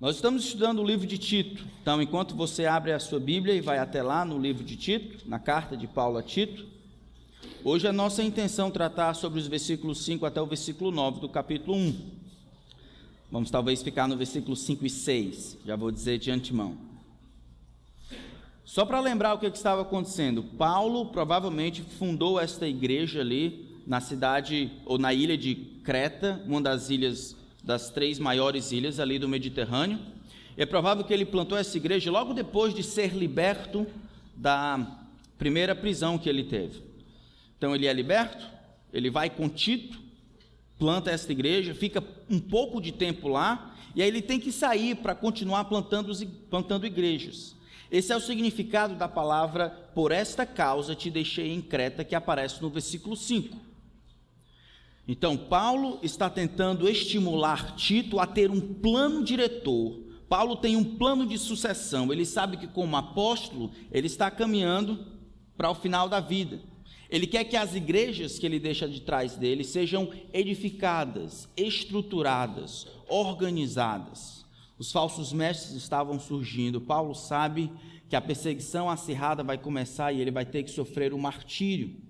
Nós estamos estudando o livro de Tito, então enquanto você abre a sua Bíblia e vai até lá no livro de Tito, na carta de Paulo a Tito, hoje a nossa intenção é tratar sobre os versículos 5 até o versículo 9 do capítulo 1. Vamos talvez ficar no versículo 5 e 6, já vou dizer de antemão. Só para lembrar o que estava acontecendo, Paulo provavelmente fundou esta igreja ali na cidade ou na ilha de Creta, uma das ilhas, das 3 maiores ilhas ali do Mediterrâneo. É provável que ele plantou essa igreja logo depois de ser liberto da primeira prisão que ele teve. Então ele é liberto, ele vai com Tito, planta essa igreja, fica um pouco de tempo lá, e aí ele tem que sair para continuar plantando igrejas. Esse é o significado da palavra "por esta causa te deixei em Creta", que aparece no versículo 5. Então, Paulo está tentando estimular Tito a ter um plano diretor. Paulo tem um plano de sucessão. Ele sabe que, como apóstolo, ele está caminhando para o final da vida. Ele quer que as igrejas que ele deixa de trás dele sejam edificadas, estruturadas, organizadas. Os falsos mestres estavam surgindo. Paulo sabe que a perseguição acirrada vai começar e ele vai ter que sofrer o martírio.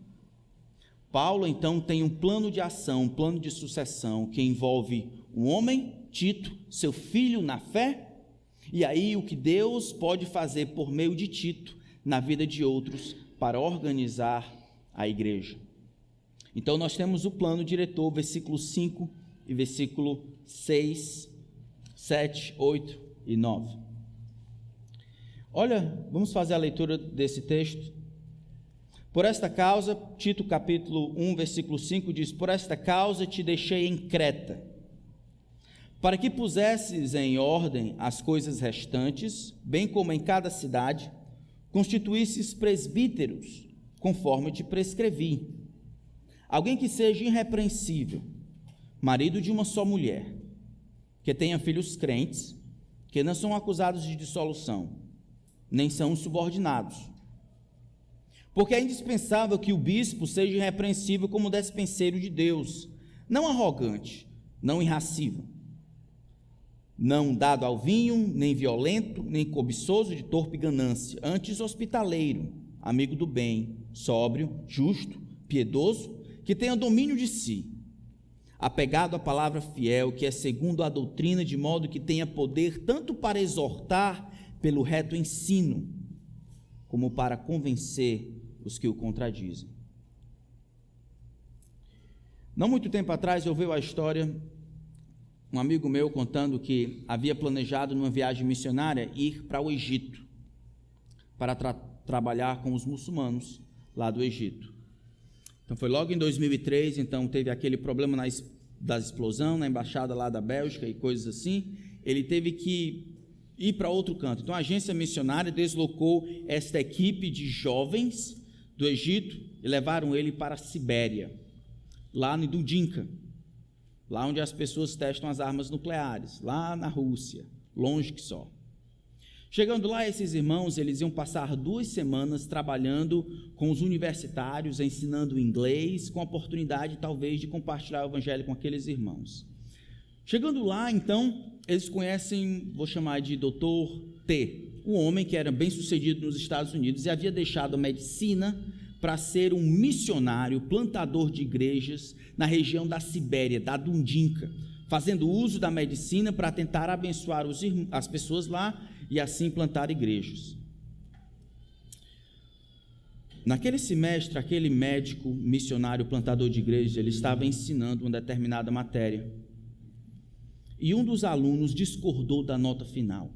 Paulo, então, tem um plano de ação, um plano de sucessão, que envolve um homem, Tito, seu filho na fé, e aí o que Deus pode fazer por meio de Tito na vida de outros para organizar a igreja. Então, nós temos o plano diretor, versículo 5 e versículo 6, 7, 8 e 9. Olha, vamos fazer a leitura desse texto. Por esta causa, Tito capítulo 1, versículo 5 diz: "Por esta causa te deixei em Creta, para que pusesses em ordem as coisas restantes, bem como em cada cidade, constituísses presbíteros, conforme te prescrevi. Alguém que seja irrepreensível, marido de uma só mulher, que tenha filhos crentes, que não são acusados de dissolução, nem são subordinados. Porque é indispensável que o bispo seja irrepreensível como despenseiro de Deus, não arrogante, não irracível, não dado ao vinho, nem violento, nem cobiçoso de torpe ganância, antes hospitaleiro, amigo do bem, sóbrio, justo, piedoso, que tenha domínio de si, apegado à palavra fiel, que é segundo a doutrina, de modo que tenha poder tanto para exortar pelo reto ensino, como para convencer os que o contradizem." Não muito tempo atrás eu ouvi a história, um amigo meu contando que havia planejado numa viagem missionária ir para o Egito, para trabalhar com os muçulmanos lá do Egito. Então foi logo em 2003, então teve aquele problema da explosão na embaixada lá da Bélgica e coisas assim. Ele teve que ir para outro canto. Então a agência missionária deslocou esta equipe de jovens do Egito e levaram ele para a Sibéria, lá no Dudinka, lá onde as pessoas testam as armas nucleares, lá na Rússia, longe que só. Chegando lá, esses irmãos, eles iam passar 2 semanas trabalhando com os universitários, ensinando inglês, com a oportunidade talvez de compartilhar o evangelho com aqueles irmãos. Chegando lá, então, eles conhecem, vou chamar de Dr. T, um homem que era bem sucedido nos Estados Unidos e havia deixado a medicina para ser um missionário, plantador de igrejas na região da Sibéria, da Dudinka, fazendo uso da medicina para tentar abençoar as pessoas lá e assim plantar igrejas. Naquele semestre, aquele médico, missionário, plantador de igrejas, ele estava ensinando uma determinada matéria. E um dos alunos discordou da nota final.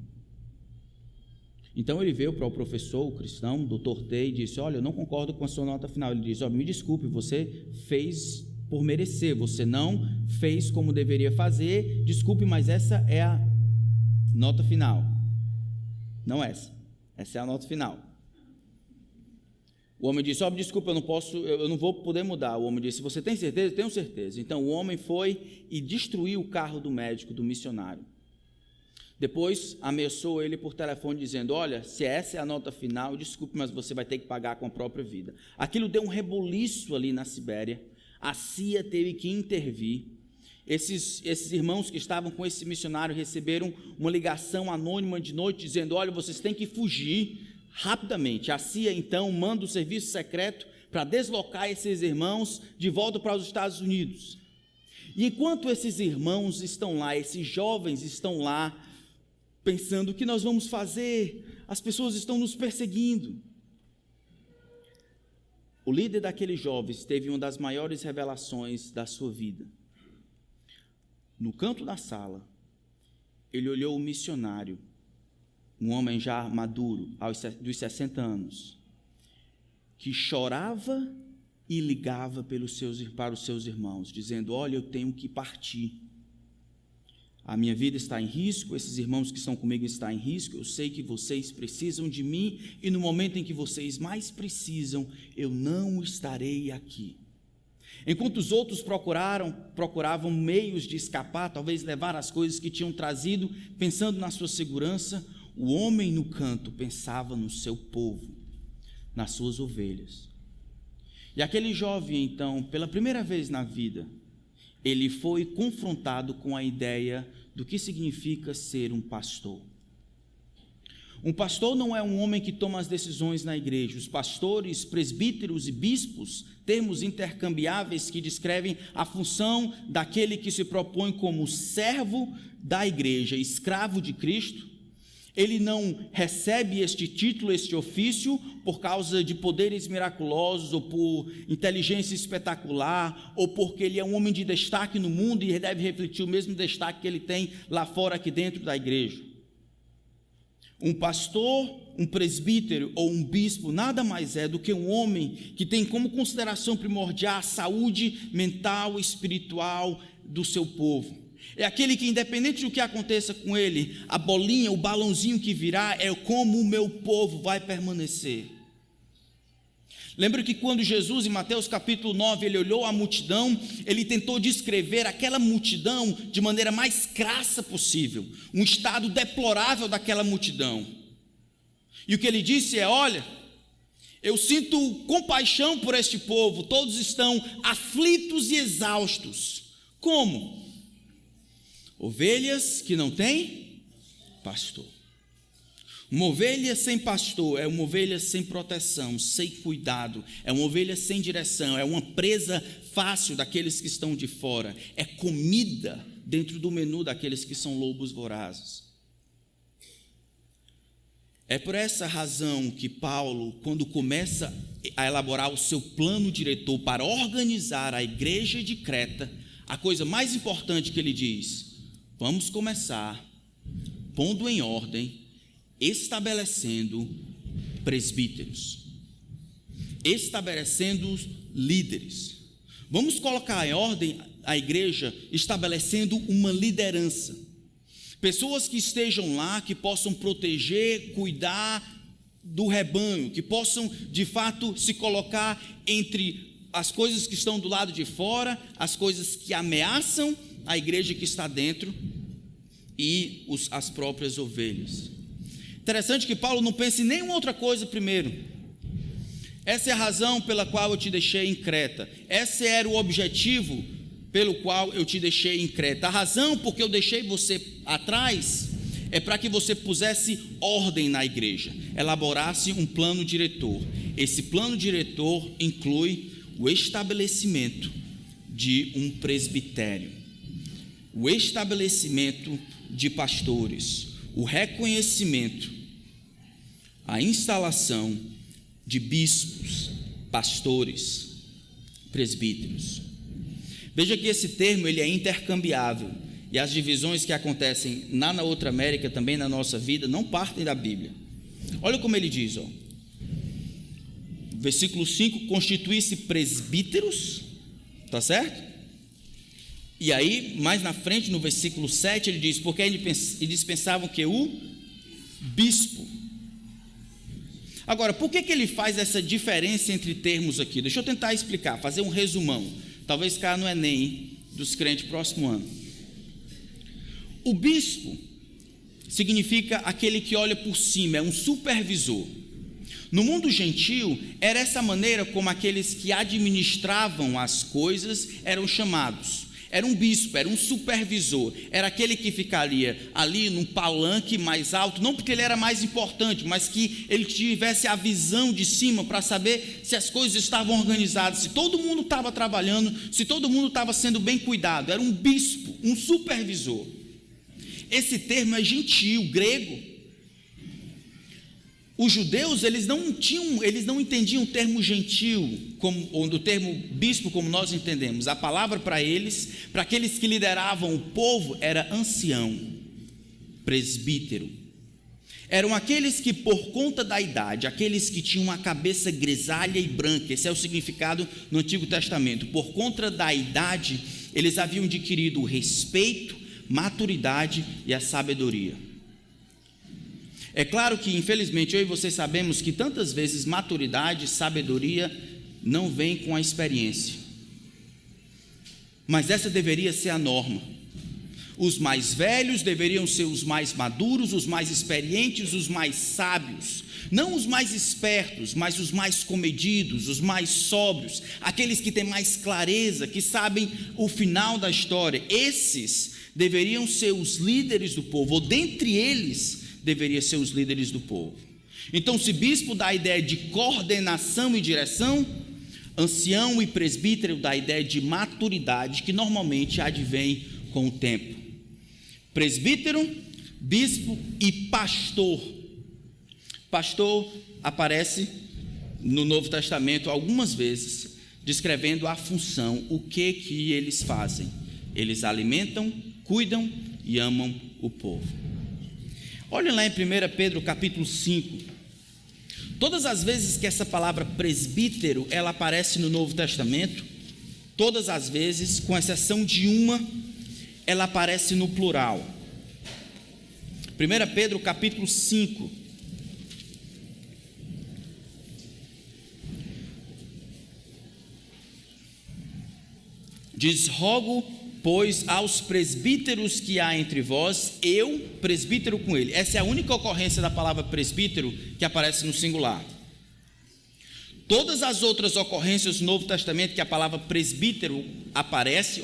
Então ele veio para o professor, o cristão, o Dr. T, e disse: "Olha, eu não concordo com a sua nota final." Ele disse: "Olha, me desculpe, você fez por merecer, você não fez como deveria fazer, desculpe, mas essa é a nota final." Não essa é a nota final. O homem disse: "Desculpa, eu não vou poder mudar." O homem disse: "Você tem certeza?" "Tenho certeza." Então o homem foi e destruiu o carro do médico, do missionário. Depois ameaçou ele por telefone dizendo: "Olha, se essa é a nota final, desculpe, mas você vai ter que pagar com a própria vida." Aquilo deu um rebuliço ali na Sibéria. A CIA teve que intervir Esses irmãos que estavam com esse missionário receberam uma ligação anônima de noite dizendo: olha, vocês têm que fugir rapidamente. A CIA então manda o serviço secreto para deslocar esses irmãos de volta para os Estados Unidos. E enquanto esses irmãos estão lá, esses jovens estão lá, pensando: o que nós vamos fazer? As pessoas estão nos perseguindo. O líder daqueles jovens teve uma das maiores revelações da sua vida. No canto da sala, ele olhou o missionário, um homem já maduro, dos 60 anos, que chorava e ligava para os seus irmãos, dizendo: olha, eu tenho que partir. A minha vida está em risco, esses irmãos que estão comigo estão em risco, eu sei que vocês precisam de mim, e no momento em que vocês mais precisam, eu não estarei aqui. Enquanto os outros procuravam meios de escapar, talvez levar as coisas que tinham trazido, pensando na sua segurança, o homem no canto pensava no seu povo, nas suas ovelhas. E aquele jovem, então, pela primeira vez na vida, ele foi confrontado com a ideia do que significa ser um pastor. Um pastor não é um homem que toma as decisões na igreja. Os pastores, presbíteros e bispos, termos intercambiáveis que descrevem a função daquele que se propõe como servo da igreja, escravo de Cristo. Ele não recebe este título, este ofício, por causa de poderes miraculosos, ou por inteligência espetacular, ou porque ele é um homem de destaque no mundo e deve refletir o mesmo destaque que ele tem lá fora, aqui dentro da igreja. Um pastor, um presbítero ou um bispo nada mais é do que um homem que tem como consideração primordial a saúde mental e espiritual do seu povo. É aquele que, independente do que aconteça com ele, a bolinha, o balãozinho que virá é como o meu povo vai permanecer. Lembra que quando Jesus, em Mateus capítulo 9, ele olhou a multidão, ele tentou descrever aquela multidão de maneira mais crassa possível, um estado deplorável daquela multidão. E o que ele disse é: olha, eu sinto compaixão por este povo, todos estão aflitos e exaustos. Como? Ovelhas que não têm pastor. Uma ovelha sem pastor é uma ovelha sem proteção, sem cuidado, é uma ovelha sem direção, é uma presa fácil daqueles que estão de fora, é comida dentro do menu daqueles que são lobos vorazes. É por essa razão que Paulo, quando começa a elaborar o seu plano diretor para organizar a igreja de Creta, a coisa mais importante que ele diz: vamos começar pondo em ordem, estabelecendo presbíteros, estabelecendo líderes. Vamos colocar em ordem a igreja, estabelecendo uma liderança. Pessoas que estejam lá, que possam proteger, cuidar do rebanho, que possam de fato se colocar entre as coisas que estão do lado de fora, as coisas que ameaçam a igreja que está dentro e as próprias ovelhas. Interessante que Paulo não pense em nenhuma outra coisa primeiro. Essa é a razão pela qual eu te deixei em Creta. Esse era o objetivo pelo qual eu te deixei em Creta. A razão por que eu deixei você atrás é para que você pusesse ordem na igreja, elaborasse um plano diretor. Esse plano diretor inclui o estabelecimento de um presbitério, o estabelecimento de pastores, o reconhecimento, a instalação de bispos, pastores, presbíteros. Veja que esse termo ele é intercambiável, e as divisões que acontecem na outra América, também na nossa vida, não partem da Bíblia. Olha como ele diz, versículo 5, constitui-se presbíteros, tá certo? E aí, mais na frente, no versículo 7, ele diz: porque eles pensavam que o bispo. Agora, por que ele faz essa diferença entre termos aqui? Deixa eu tentar explicar, fazer um resumão. Talvez caia no Enem dos crentes próximo ano. O bispo significa aquele que olha por cima, é um supervisor. No mundo gentil, era essa maneira como aqueles que administravam as coisas eram chamados. Era um bispo, era um supervisor, era aquele que ficaria ali num palanque mais alto, não porque ele era mais importante, mas que ele tivesse a visão de cima para saber se as coisas estavam organizadas, se todo mundo estava trabalhando, se todo mundo estava sendo bem cuidado. Era um bispo, um supervisor. Esse termo é gentil, grego. Os judeus, eles não entendiam o termo gentil, ou do termo bispo como nós entendemos. A palavra para eles, para aqueles que lideravam o povo, era ancião, presbítero. Eram aqueles que, por conta da idade, aqueles que tinham uma cabeça grisalha e branca, esse é o significado no Antigo Testamento. Por conta da idade, eles haviam adquirido o respeito, maturidade e a sabedoria. É claro que, infelizmente, eu e você sabemos que tantas vezes maturidade e sabedoria não vêm com a experiência. Mas essa deveria ser a norma. Os mais velhos deveriam ser os mais maduros, os mais experientes, os mais sábios. Não os mais espertos, mas os mais comedidos, os mais sóbrios, aqueles que têm mais clareza, que sabem o final da história. Esses deveriam ser os líderes do povo, ou dentre eles deveria ser os líderes do povo. Então, se bispo dá a ideia de coordenação e direção, ancião e presbítero dá a ideia de maturidade, que normalmente advém com o tempo. Presbítero, bispo e pastor. Pastor aparece no Novo Testamento algumas vezes, descrevendo a função, o que eles fazem. Eles alimentam, cuidam e amam o povo. Olhem lá em 1 Pedro capítulo 5, todas as vezes que essa palavra presbítero, ela aparece no Novo Testamento, todas as vezes, com exceção de uma, ela aparece no plural. 1 Pedro capítulo 5, diz: rogo, pois, aos presbíteros que há entre vós, eu, presbítero com ele. Essa é a única ocorrência da palavra presbítero que aparece no singular. Todas as outras ocorrências do Novo Testamento que a palavra presbítero aparece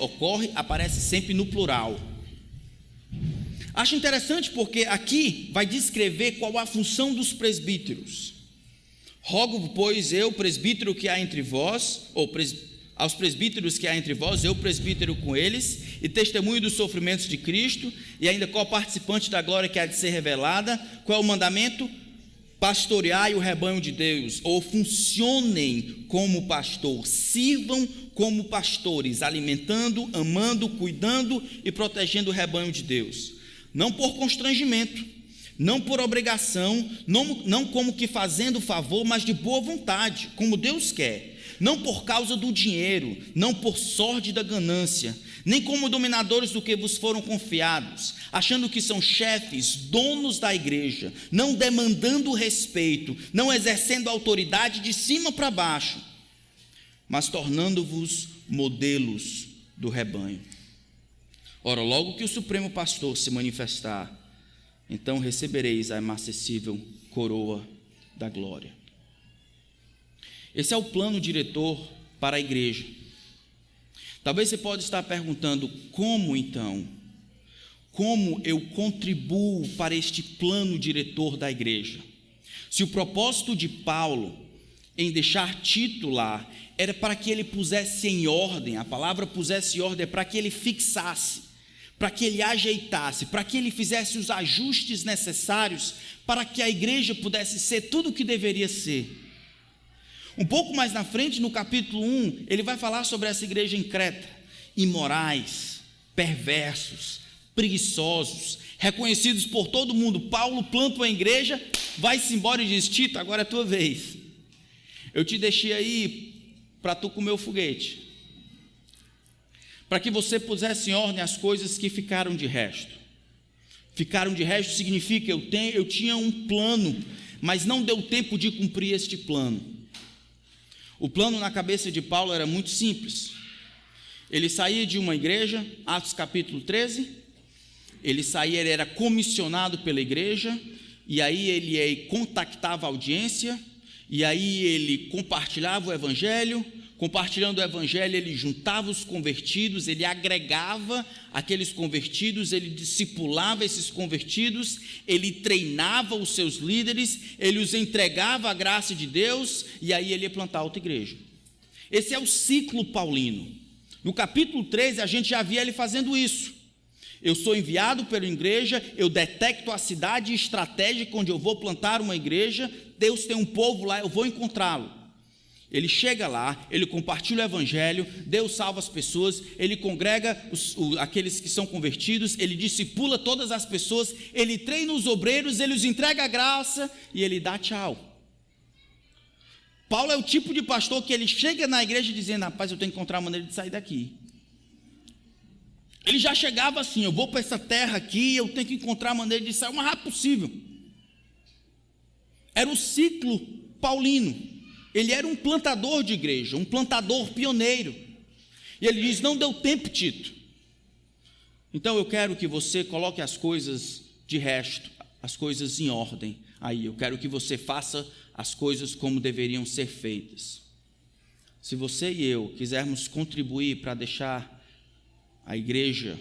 sempre no plural. Acho interessante porque aqui vai descrever qual a função dos presbíteros. Rogo, pois, eu, presbítero que há entre vós, aos presbíteros que há entre vós, eu presbítero com eles, e testemunho dos sofrimentos de Cristo, e ainda co-participante da glória que há de ser revelada. Qual é o mandamento? Pastoreai o rebanho de Deus, ou funcionem como pastor, sirvam como pastores, alimentando, amando, cuidando e protegendo o rebanho de Deus. Não por constrangimento, não por obrigação, não como que fazendo favor, mas de boa vontade, como Deus quer. Não por causa do dinheiro, não por sorte da ganância, nem como dominadores do que vos foram confiados, achando que são chefes, donos da igreja, não demandando respeito, não exercendo autoridade de cima para baixo, mas tornando-vos modelos do rebanho. Ora, logo que o Supremo Pastor se manifestar, então recebereis a inacessível coroa da glória. Esse é o plano diretor para a igreja. Talvez você pode estar perguntando, como então? Como eu contribuo para este plano diretor da igreja? Se o propósito de Paulo em deixar Tito lá era para que ele pusesse em ordem, a palavra pusesse em ordem é para que ele fixasse, para que ele ajeitasse, para que ele fizesse os ajustes necessários para que a igreja pudesse ser tudo o que deveria ser. Um pouco mais na frente, no capítulo 1, ele vai falar sobre essa igreja em Creta: imorais, perversos, preguiçosos, reconhecidos por todo mundo. Paulo planta uma igreja, vai-se embora e diz: Tito, agora é a tua vez. Eu te deixei aí para tu comer o foguete, para que você pusesse em ordem as coisas que ficaram de resto. Ficaram de resto significa eu tinha um plano, mas não deu tempo de cumprir este plano. O plano na cabeça de Paulo era muito simples. Ele saía de uma igreja, Atos capítulo 13, ele era comissionado pela igreja, e aí ele contactava a audiência, e aí ele compartilhava o evangelho, compartilhando o evangelho, ele juntava os convertidos, ele agregava aqueles convertidos, ele discipulava esses convertidos, ele treinava os seus líderes, ele os entregava à graça de Deus, e aí ele ia plantar outra igreja. Esse é o ciclo paulino. No capítulo 13, a gente já via ele fazendo isso. Eu sou enviado pela igreja, eu detecto a cidade estratégica onde eu vou plantar uma igreja, Deus tem um povo lá, eu vou encontrá-lo. Ele chega lá, ele compartilha o evangelho, Deus salva as pessoas, ele congrega aqueles que são convertidos, ele discipula todas as pessoas, ele treina os obreiros, ele os entrega a graça e ele dá tchau. Paulo é o tipo de pastor que ele chega na igreja dizendo: rapaz, eu tenho que encontrar uma maneira de sair daqui. Ele já chegava assim: eu vou para essa terra aqui, eu tenho que encontrar a maneira de sair o mais rápido possível. Era o ciclo paulino. Ele era um plantador de igreja, um plantador pioneiro. E ele diz: não deu tempo, Tito. Então eu quero que você coloque as coisas de resto, as coisas em ordem. Aí eu quero que você faça as coisas como deveriam ser feitas. Se você e eu quisermos contribuir para deixar a igreja,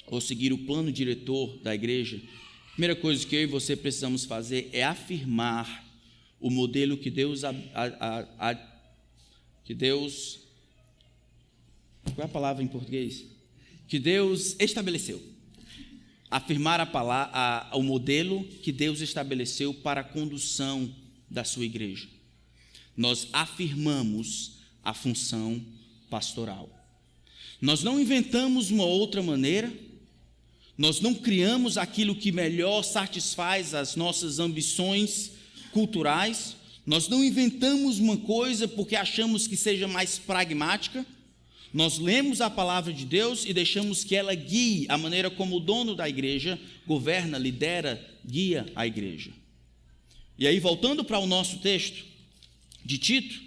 ou seguir o plano diretor da igreja, a primeira coisa que eu e você precisamos fazer é afirmar o modelo que Deus, qual é a palavra em português? Que Deus estabeleceu. Afirmar o modelo que Deus estabeleceu para a condução da sua igreja. Nós afirmamos a função pastoral. Nós não inventamos uma outra maneira, nós não criamos aquilo que melhor satisfaz as nossas ambições culturais, nós não inventamos uma coisa porque achamos que seja mais pragmática, nós lemos a palavra de Deus e deixamos que ela guie a maneira como o dono da igreja governa, lidera, guia a igreja. E aí, voltando para o nosso texto de Tito,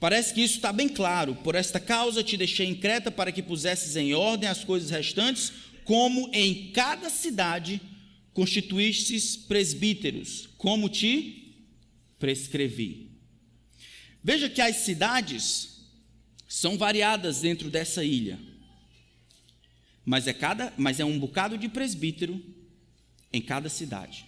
parece que isso está bem claro: por esta causa te deixei em Creta para que pusesses em ordem as coisas restantes, como em cada cidade constituístes presbíteros, como te prescrevi. Veja que as cidades são variadas dentro dessa ilha, mas é um bocado de presbítero em cada cidade.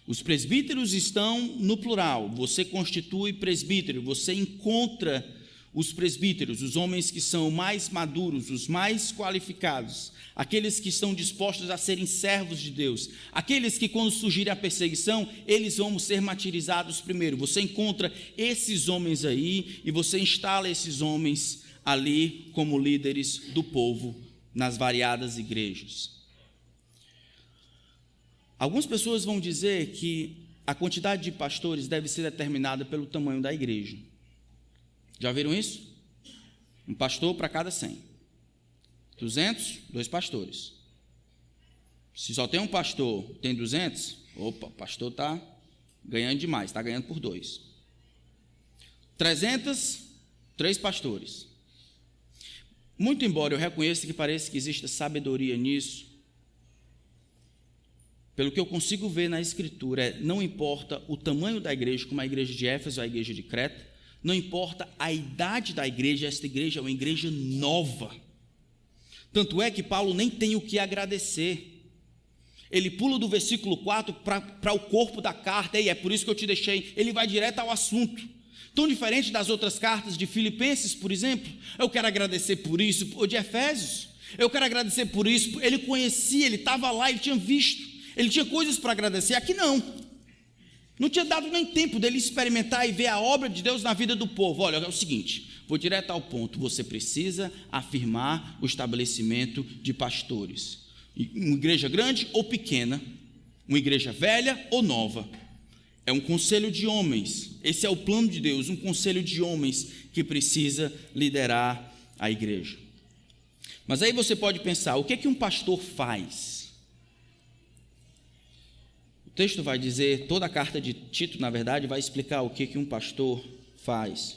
Os presbíteros estão no plural, você constitui presbítero, você encontra os presbíteros, os homens que são mais maduros, os mais qualificados, aqueles que estão dispostos a serem servos de Deus, aqueles que, quando surgir a perseguição, eles vão ser martirizados primeiro. Você encontra esses homens aí e você instala esses homens ali como líderes do povo nas variadas igrejas. Algumas pessoas vão dizer que a quantidade de pastores deve ser determinada pelo tamanho da igreja. Já viram isso? Um pastor para cada 100. 200, 2 pastores. Se só tem um pastor, tem 200, opa, o pastor está ganhando demais, está ganhando por 2. 300, 3 pastores. Muito embora eu reconheça que parece que existe sabedoria nisso, pelo que eu consigo ver na Escritura, não importa o tamanho da igreja, como a igreja de Éfeso ou a igreja de Creta, não importa a idade da igreja, esta igreja é uma igreja nova. Tanto é que Paulo nem tem o que agradecer. Ele pula do versículo 4 para o corpo da carta, e é por isso que eu te deixei. Ele vai direto ao assunto. Tão diferente das outras cartas de Filipenses, por exemplo. Eu quero agradecer por isso, ou de Efésios. Eu quero agradecer por isso. Ele conhecia, ele estava lá, ele tinha visto. Ele tinha coisas para agradecer. Aqui não. Não tinha dado nem tempo dele experimentar e ver a obra de Deus na vida do povo. Olha, é o seguinte, vou direto ao ponto. Você precisa afirmar o estabelecimento de pastores. Uma igreja grande ou pequena, uma igreja velha ou nova. É um conselho de homens. Esse é o plano de Deus, um conselho de homens que precisa liderar a igreja. Mas aí você pode pensar, o que é que um pastor faz? O texto vai dizer, toda a carta de Tito, na verdade, vai explicar o que um pastor faz.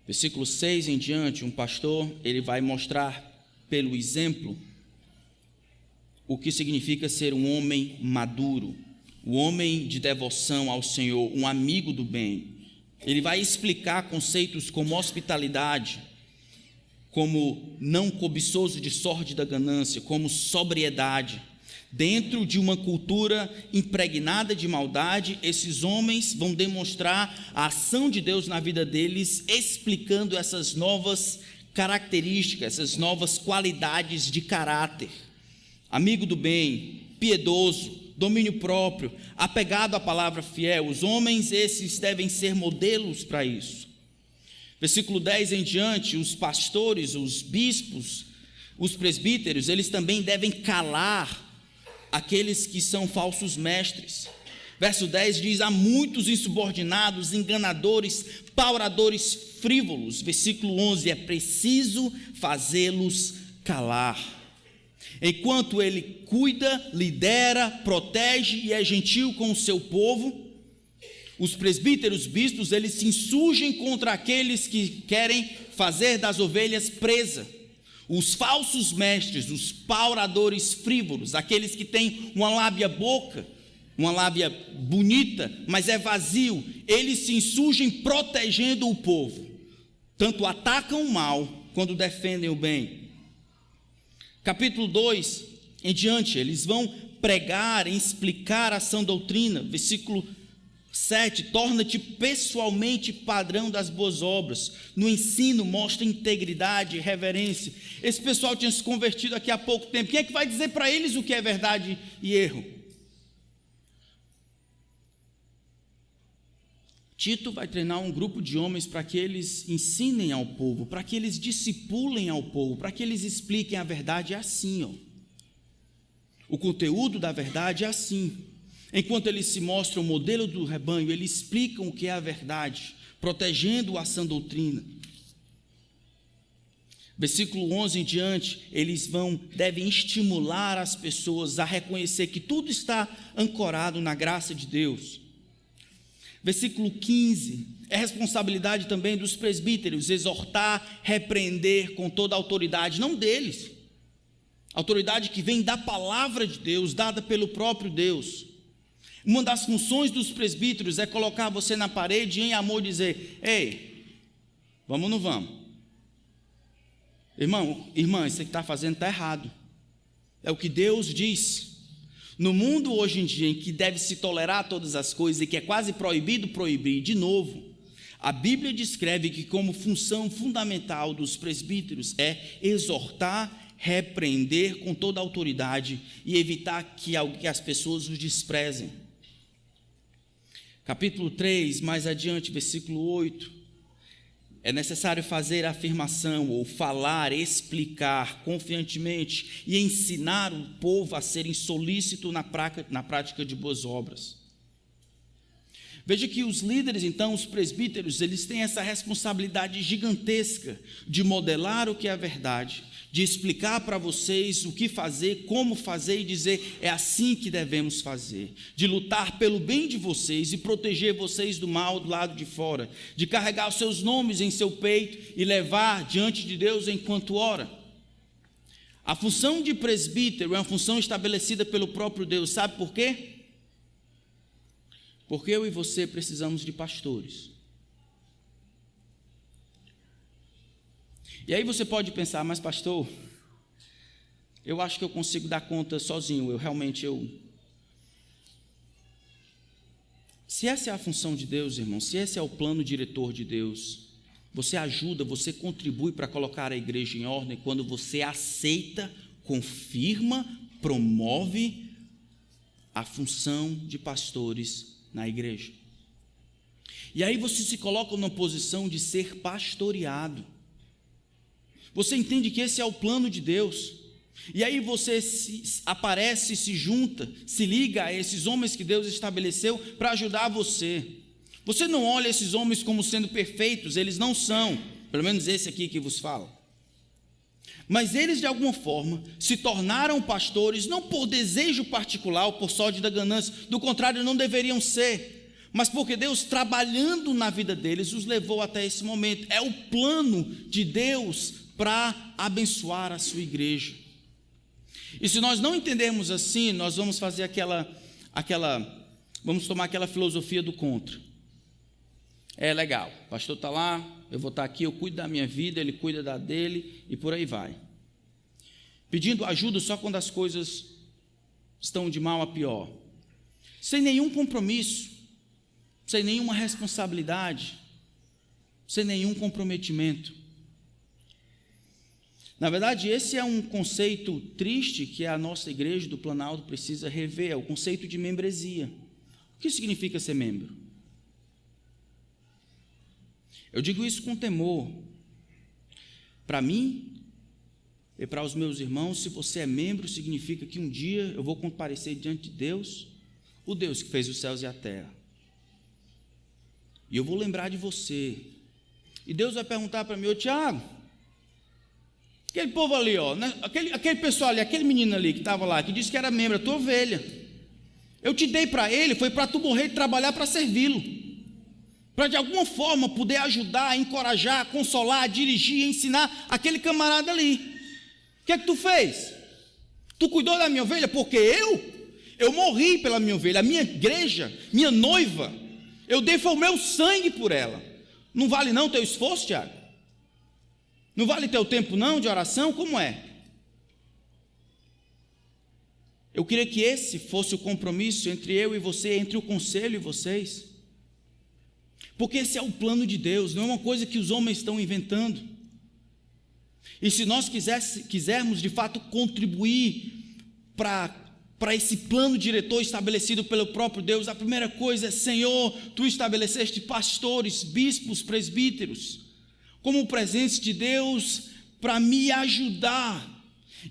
Versículo 6 em diante, um pastor, ele vai mostrar pelo exemplo o que significa ser um homem maduro, o homem de devoção ao Senhor, um amigo do bem. Ele vai explicar conceitos como hospitalidade, como não cobiçoso de sórdida ganância, como sobriedade. Dentro de uma cultura impregnada de maldade, esses homens vão demonstrar a ação de Deus na vida deles, explicando essas novas características, essas novas qualidades de caráter. Amigo do bem, piedoso, domínio próprio, apegado à palavra fiel. Os homens esses devem ser modelos para isso. Versículo 10 em diante, os pastores, os bispos, os presbíteros, eles também devem calar aqueles que são falsos mestres. Verso 10 diz: há muitos insubordinados, enganadores, pauradores frívolos. Versículo 11, é preciso fazê-los calar. Enquanto ele cuida, lidera, protege e é gentil com o seu povo, os presbíteros, bispos, eles se insurgem contra aqueles que querem fazer das ovelhas presa. Os falsos mestres, os pauradores frívolos, aqueles que têm uma lábia boca, uma lábia bonita, mas é vazio, eles se insurgem protegendo o povo. Tanto atacam o mal, quanto defendem o bem. Capítulo 2 em diante, eles vão pregar, explicar a sã doutrina. Versículo 7, torna-te pessoalmente padrão das boas obras. No ensino, mostra integridade e reverência. Esse pessoal tinha se convertido aqui há pouco tempo. Quem é que vai dizer para eles o que é verdade e erro? Tito vai treinar um grupo de homens para que eles ensinem ao povo, para que eles discipulem ao povo, para que eles expliquem a verdade. É assim, ó. O conteúdo da verdade é assim. Enquanto eles se mostram o modelo do rebanho, eles explicam o que é a verdade, protegendo a sã doutrina. Versículo 11 em diante, eles devem estimular as pessoas a reconhecer que tudo está ancorado na graça de Deus. Versículo 15, é responsabilidade também dos presbíteros exortar, repreender com toda a autoridade, não deles, autoridade que vem da palavra de Deus, dada pelo próprio Deus. Uma das funções dos presbíteros é colocar você na parede e em amor dizer: ei, vamos ou não vamos? Irmã, isso que está fazendo está errado. É o que Deus diz. No mundo hoje em dia, em que deve se tolerar todas as coisas e que é quase proibido proibir, de novo, a Bíblia descreve que como função fundamental dos presbíteros é exortar, repreender com toda a autoridade e evitar que as pessoas os desprezem. Capítulo 3, mais adiante, versículo 8. É necessário fazer a afirmação, ou falar, explicar confiantemente e ensinar o povo a serem solícitos na prática de boas obras. Veja que os líderes, então, os presbíteros, eles têm essa responsabilidade gigantesca de modelar o que é a verdade, de explicar para vocês o que fazer, como fazer e dizer: é assim que devemos fazer, de lutar pelo bem de vocês e proteger vocês do mal do lado de fora, de carregar os seus nomes em seu peito e levar diante de Deus enquanto ora. A função de presbítero é uma função estabelecida pelo próprio Deus. Sabe por quê? Porque eu e você precisamos de pastores. E aí você pode pensar: mas pastor, eu acho que eu consigo dar conta sozinho, Se essa é a função de Deus, irmão, se esse é o plano diretor de Deus, você ajuda, você contribui para colocar a igreja em ordem quando você aceita, confirma, promove a função de pastores na igreja. E aí você se coloca numa posição de ser pastoreado. Você entende que esse é o plano de Deus. E aí você aparece, se junta, se liga a esses homens que Deus estabeleceu para ajudar você. Você não olha esses homens como sendo perfeitos, eles não são, pelo menos esse aqui que vos fala. Mas eles de alguma forma se tornaram pastores, não por desejo particular ou por sorte da ganância, do contrário, não deveriam ser, mas porque Deus, trabalhando na vida deles, os levou até esse momento. É o plano de Deus para abençoar a sua igreja. E se nós não entendermos assim, nós vamos fazer aquela vamos tomar aquela filosofia do contra. É legal, o pastor está lá, eu vou estar aqui, eu cuido da minha vida, ele cuida da dele, e por aí vai. Pedindo ajuda só quando as coisas estão de mal a pior. Sem nenhum compromisso, sem nenhuma responsabilidade, sem nenhum comprometimento. Na verdade, esse é um conceito triste que a nossa igreja do Planalto precisa rever, é o conceito de membresia. O que significa ser membro? Eu digo isso com temor. Para mim e para os meus irmãos, se você é membro, significa que um dia eu vou comparecer diante de Deus, o Deus que fez os céus e a terra. E eu vou lembrar de você. E Deus vai perguntar para mim: ô Tiago, aquele povo ali, ó, né? aquele pessoal ali, aquele menino ali que estava lá, que disse que era membro, a tua ovelha, eu te dei para ele, foi para tu morrer e trabalhar para servi-lo, para de alguma forma poder ajudar, encorajar, consolar, dirigir, ensinar aquele camarada ali. O que é que tu fez? Tu cuidou da minha ovelha, porque eu morri pela minha ovelha, a minha igreja, minha noiva, eu dei foi o meu sangue por ela. Não vale não teu esforço, Tiago? Não vale teu tempo não de oração? Como é? Eu queria que esse fosse o compromisso entre eu e você, entre o conselho e vocês. Porque esse é o plano de Deus, não é uma coisa que os homens estão inventando. E se nós quisermos de fato contribuir para esse plano diretor estabelecido pelo próprio Deus, a primeira coisa é: Senhor, Tu estabeleceste pastores, bispos, presbíteros, como presente de Deus para me ajudar.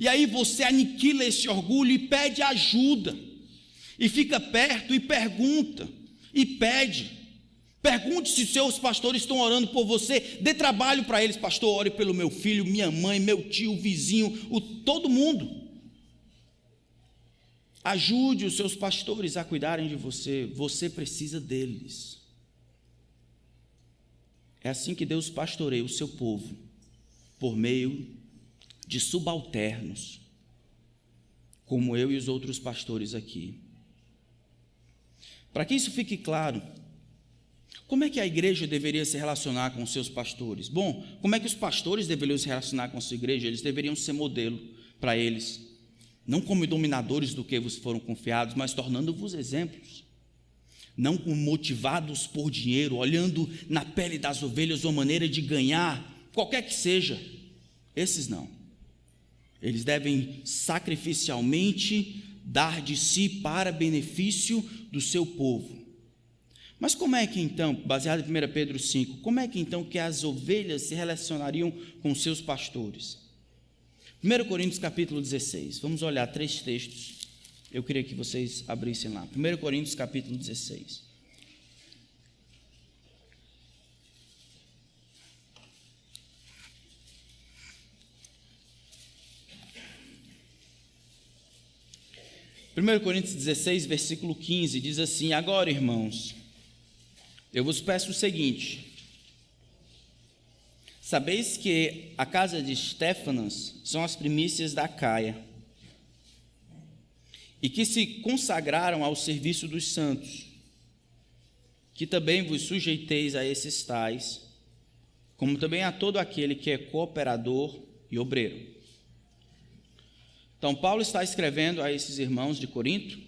E aí você aniquila esse orgulho e pede ajuda, e fica perto e pergunta, e pede. Pergunte se seus pastores estão orando por você, dê trabalho para eles: pastor, ore pelo meu filho, minha mãe, meu tio, vizinho, todo mundo. Ajude os seus pastores a cuidarem de você, você precisa deles. É assim que Deus pastoreia o seu povo, por meio de subalternos, como eu e os outros pastores aqui. Para que isso fique claro, como é que a igreja deveria se relacionar com os seus pastores? Bom, como é que os pastores deveriam se relacionar com a sua igreja? Eles deveriam ser modelo para eles, não como dominadores do que vos foram confiados, mas tornando-vos exemplos. Não motivados por dinheiro, olhando na pele das ovelhas uma maneira de ganhar, qualquer que seja. Esses não. Eles devem sacrificialmente dar de si para benefício do seu povo. Mas como é que então, baseado em 1 Pedro 5, como é que então que as ovelhas se relacionariam com seus pastores? 1 Coríntios capítulo 16, vamos olhar 3 textos, eu queria que vocês abrissem lá. 1 Coríntios capítulo 16. Coríntios 16, versículo 15, diz assim: agora, irmãos, eu vos peço o seguinte: sabeis que a casa de Estéfanas são as primícias da Acaia, e que se consagraram ao serviço dos santos, que também vos sujeiteis a esses tais, como também a todo aquele que é cooperador e obreiro. Então, Paulo está escrevendo a esses irmãos de Corinto,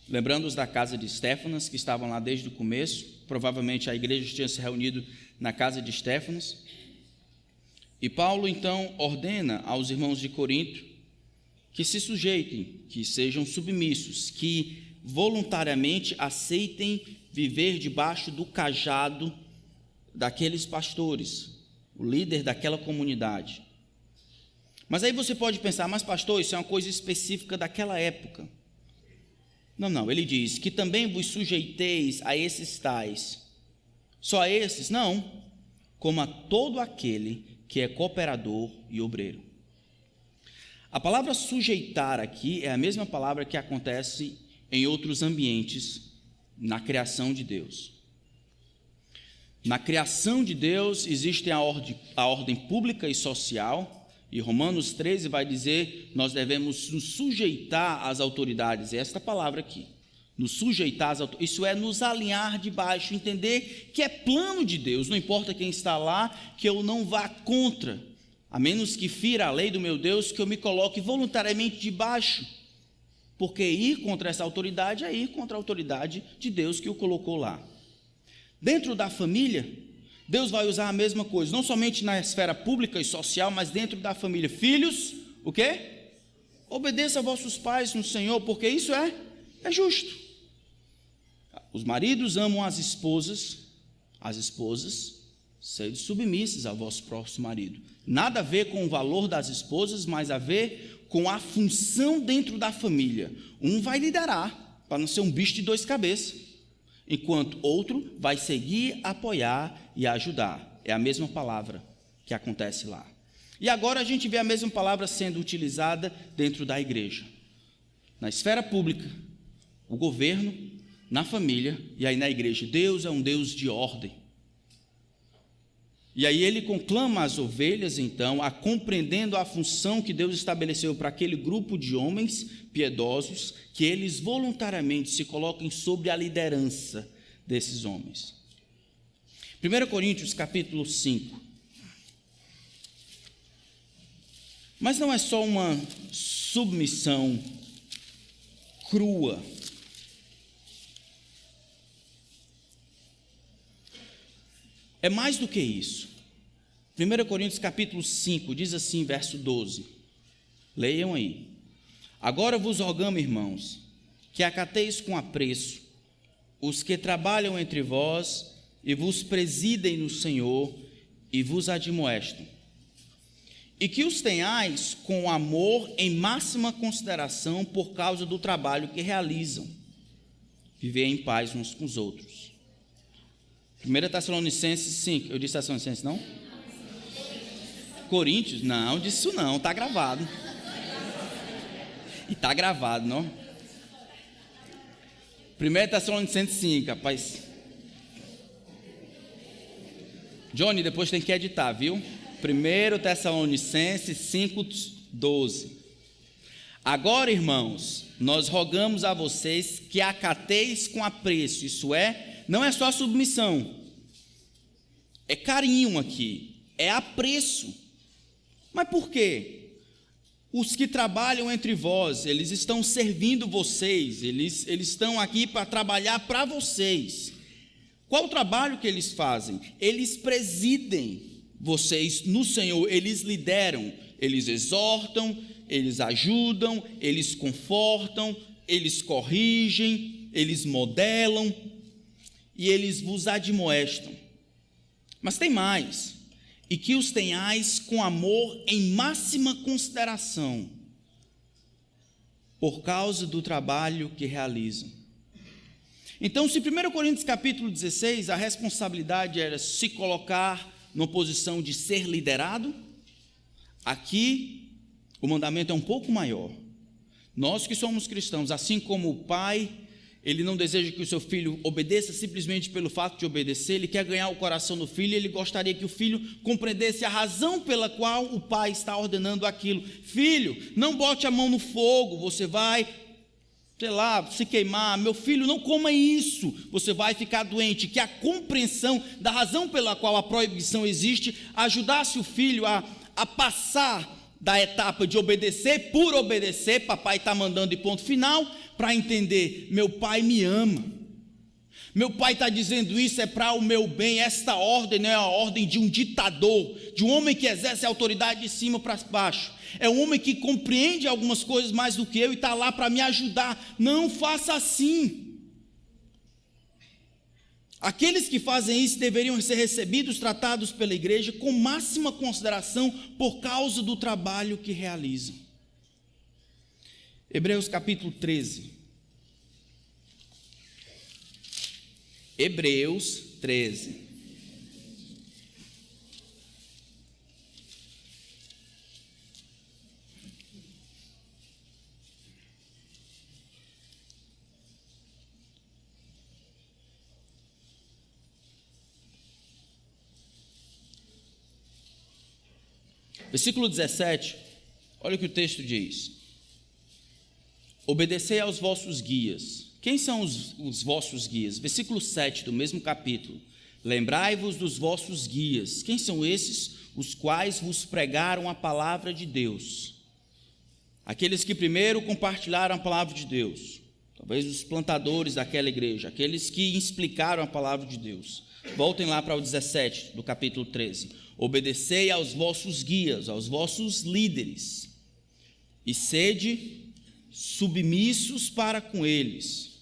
lembrando-os da casa de Estéfanas, que estavam lá desde o começo. Provavelmente a igreja tinha se reunido na casa de Estéfanas. E Paulo então ordena aos irmãos de Corinto que se sujeitem, que sejam submissos, que voluntariamente aceitem viver debaixo do cajado daqueles pastores, o líder daquela comunidade. Mas aí você pode pensar: mas pastor, isso é uma coisa específica daquela época. Não, ele diz que também vos sujeiteis a esses tais. Só a esses? Não, como a todo aquele que é cooperador e obreiro. A palavra sujeitar aqui é a mesma palavra que acontece em outros ambientes na criação de Deus. Na criação de Deus existe a ordem pública e social, e Romanos 13 vai dizer: nós devemos nos sujeitar às autoridades. É esta palavra aqui, nos sujeitar às autoridades, isso é nos alinhar debaixo, entender que é plano de Deus, não importa quem está lá, que eu não vá contra, a menos que fira a lei do meu Deus, que eu me coloque voluntariamente debaixo, porque ir contra essa autoridade é ir contra a autoridade de Deus que o colocou lá. Dentro da família, Deus vai usar a mesma coisa, não somente na esfera pública e social, mas dentro da família. Filhos, o quê? Obedeça a vossos pais no Senhor, porque isso é justo. Os maridos amam as esposas, sede submissas ao vosso próprio marido. Nada a ver com o valor das esposas, mas a ver com a função dentro da família. Um vai liderar, para não ser um bicho de dois cabeças, enquanto outro vai seguir, apoiar e ajudar. É a mesma palavra que acontece lá. E agora a gente vê a mesma palavra sendo utilizada dentro da igreja. Na esfera pública, o governo, na família e aí na igreja. Deus é um Deus de ordem. E aí ele conclama as ovelhas, então, a compreendendo a função que Deus estabeleceu para aquele grupo de homens piedosos, que eles voluntariamente se coloquem sobre a liderança desses homens. 1 Coríntios capítulo 5. Mas não é só uma submissão crua. É mais do que isso. 1 Coríntios capítulo 5 diz assim, verso 12. Leiam aí. Agora vos rogamos, irmãos, que acateis com apreço os que trabalham entre vós e vos presidem no Senhor e vos admoestam. E que os tenhais com amor em máxima consideração por causa do trabalho que realizam. Viver em paz uns com os outros. 1 Tessalonicenses 5, eu disse Tessalonicenses não? Coríntios? Não, disse isso não, está gravado. E está gravado, não? 1 Tessalonicenses 5, rapaz. Johnny, depois tem que editar, viu? 1 Tessalonicenses 5, 12. Agora, irmãos, nós rogamos a vocês que acateis com apreço, isso é, não é só submissão, é carinho aqui, é apreço. Mas por quê? Os que trabalham entre vós, eles estão servindo vocês, eles estão aqui para trabalhar para vocês. Qual o trabalho que eles fazem? Eles presidem vocês no Senhor, eles lideram, eles exortam, eles ajudam, eles confortam, eles corrigem, eles modelam e eles vos admoestam. Mas tem mais. E que os tenhais com amor em máxima consideração, por causa do trabalho que realizam. Então, se 1 Coríntios capítulo 16, a responsabilidade era se colocar numa posição de ser liderado, aqui o mandamento é um pouco maior. Nós que somos cristãos, assim como o pai, ele não deseja que o seu filho obedeça simplesmente pelo fato de obedecer, ele quer ganhar o coração do filho, ele gostaria que o filho compreendesse a razão pela qual o pai está ordenando aquilo. Filho, não bote a mão no fogo, você vai, sei lá, se queimar. Meu filho, não coma isso, você vai ficar doente. Que a compreensão da razão pela qual a proibição existe ajudasse o filho a passar da etapa de obedecer por obedecer, papai está mandando e ponto final, para entender, meu pai me ama, meu pai está dizendo isso, é para o meu bem. Esta ordem não é a ordem de um ditador, de um homem que exerce a autoridade de cima para baixo, é um homem que compreende algumas coisas mais do que eu e está lá para me ajudar. Não faça assim. Aqueles que fazem isso deveriam ser recebidos, tratados pela igreja com máxima consideração por causa do trabalho que realizam. Hebreus capítulo 13. Hebreus 13. Versículo 17, olha o que o texto diz. Obedecei aos vossos guias. Quem são os vossos guias? Versículo 7 do mesmo capítulo. Lembrai-vos dos vossos guias. Quem são esses? Os quais vos pregaram a palavra de Deus. Aqueles que primeiro compartilharam a palavra de Deus. Talvez os plantadores daquela igreja. Aqueles que explicaram a palavra de Deus. Voltem lá para o 17 do capítulo 13. Obedecei aos vossos guias, aos vossos líderes. E sede submissos para com eles,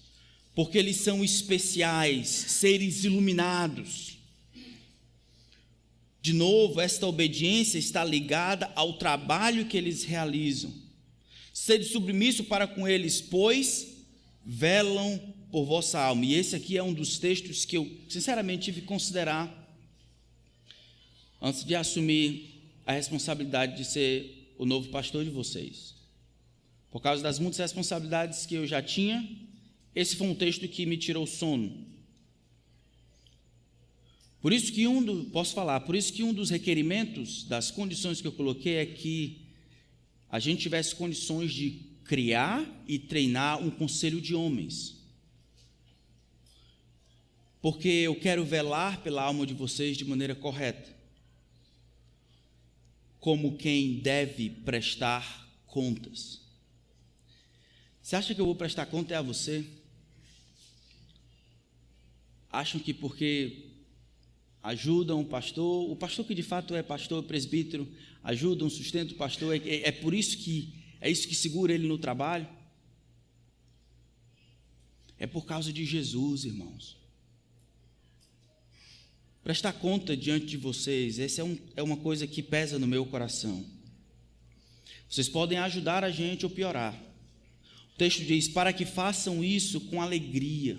porque eles são especiais, seres iluminados. De novo, esta obediência está ligada ao trabalho que eles realizam. Sede submisso para com eles, pois velam por vossa alma. E esse aqui é um dos textos que eu sinceramente tive que considerar antes de assumir a responsabilidade de ser o novo pastor de vocês. Por causa das muitas responsabilidades que eu já tinha, esse foi um texto que me tirou o sono. Por isso que um dos requerimentos, das condições que eu coloquei é que a gente tivesse condições de criar e treinar um conselho de homens. Porque eu quero velar pela alma de vocês de maneira correta, como quem deve prestar contas. Você acha que eu vou prestar conta a você? Acham que porque ajudam o pastor que de fato é pastor, presbítero, ajudam, sustentam o pastor, é por isso que, é isso que segura ele no trabalho? É por causa de Jesus, irmãos. Prestar conta diante de vocês, essa é uma coisa que pesa no meu coração. Vocês podem ajudar a gente ou piorar. O texto diz, para que façam isso com alegria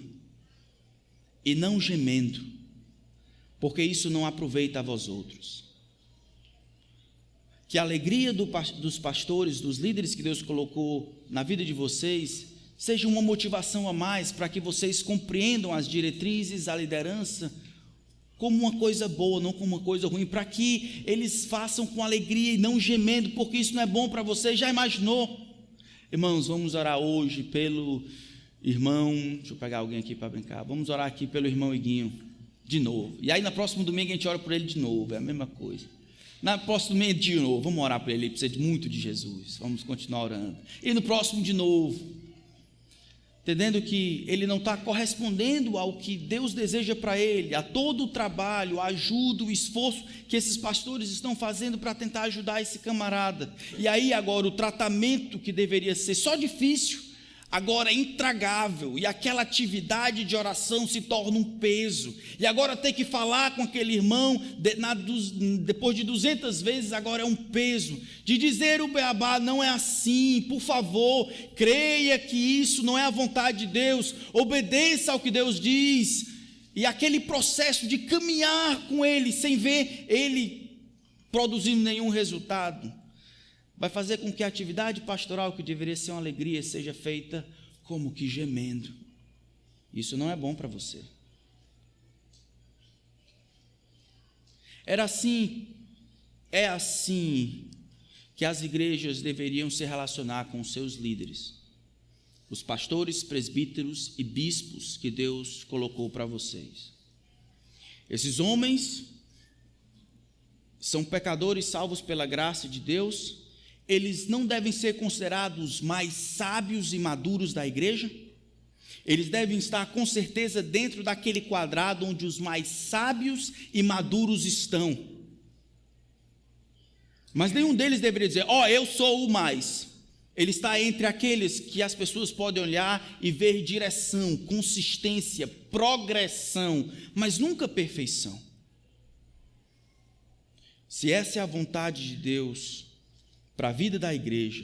e não gemendo, porque isso não aproveita a vós outros. Que a alegria dos pastores, dos líderes que Deus colocou na vida de vocês, seja uma motivação a mais para que vocês compreendam as diretrizes, a liderança, como uma coisa boa, não como uma coisa ruim, para que eles façam com alegria e não gemendo, porque isso não é bom para vocês. Já imaginou? Irmãos, vamos orar hoje pelo irmão, deixa eu pegar alguém aqui para brincar, vamos orar aqui pelo irmão Iguinho, de novo, e aí no próximo domingo a gente ora por ele de novo, é a mesma coisa, no próximo domingo de novo, vamos orar por ele precisa muito de Jesus, vamos continuar orando, e no próximo de novo, entendendo que ele não está correspondendo ao que Deus deseja para ele, a todo o trabalho, a ajuda, o esforço que esses pastores estão fazendo para tentar ajudar esse camarada. E aí agora o tratamento que deveria ser só difícil, agora é intragável, e aquela atividade de oração se torna um peso, e agora ter que falar com aquele irmão, depois de 200 vezes, agora é um peso, de dizer o beabá, não é assim, por favor, creia que isso não é a vontade de Deus, obedeça ao que Deus diz, e aquele processo de caminhar com Ele, sem ver Ele produzindo nenhum resultado, vai fazer com que a atividade pastoral, que deveria ser uma alegria, seja feita como que gemendo. Isso não é bom para você. É assim que as igrejas deveriam se relacionar com os seus líderes, os pastores, presbíteros e bispos que Deus colocou para vocês. Esses homens são pecadores salvos pela graça de Deus. Eles não devem ser considerados mais sábios e maduros da igreja? Eles devem estar com certeza dentro daquele quadrado onde os mais sábios e maduros estão. Mas nenhum deles deveria dizer, eu sou o mais. Ele está entre aqueles que as pessoas podem olhar e ver direção, consistência, progressão, mas nunca perfeição. Se essa é a vontade de Deus para a vida da igreja,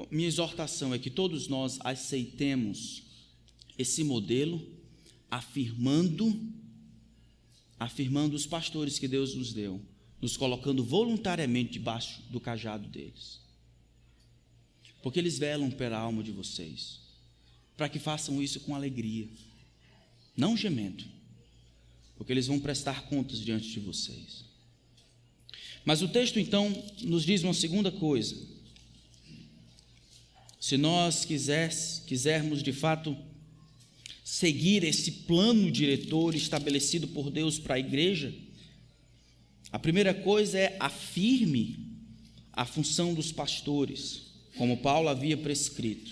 minha exortação é que todos nós aceitemos esse modelo, afirmando os pastores que Deus nos deu, nos colocando voluntariamente debaixo do cajado deles, porque eles velam pela alma de vocês, para que façam isso com alegria, não gemendo, porque eles vão prestar contas diante de vocês. Mas o texto então nos diz uma segunda coisa. se nós quisermos de fato seguir esse plano diretor estabelecido por Deus para a igreja, a primeira coisa é afirme a função dos pastores, como Paulo havia prescrito.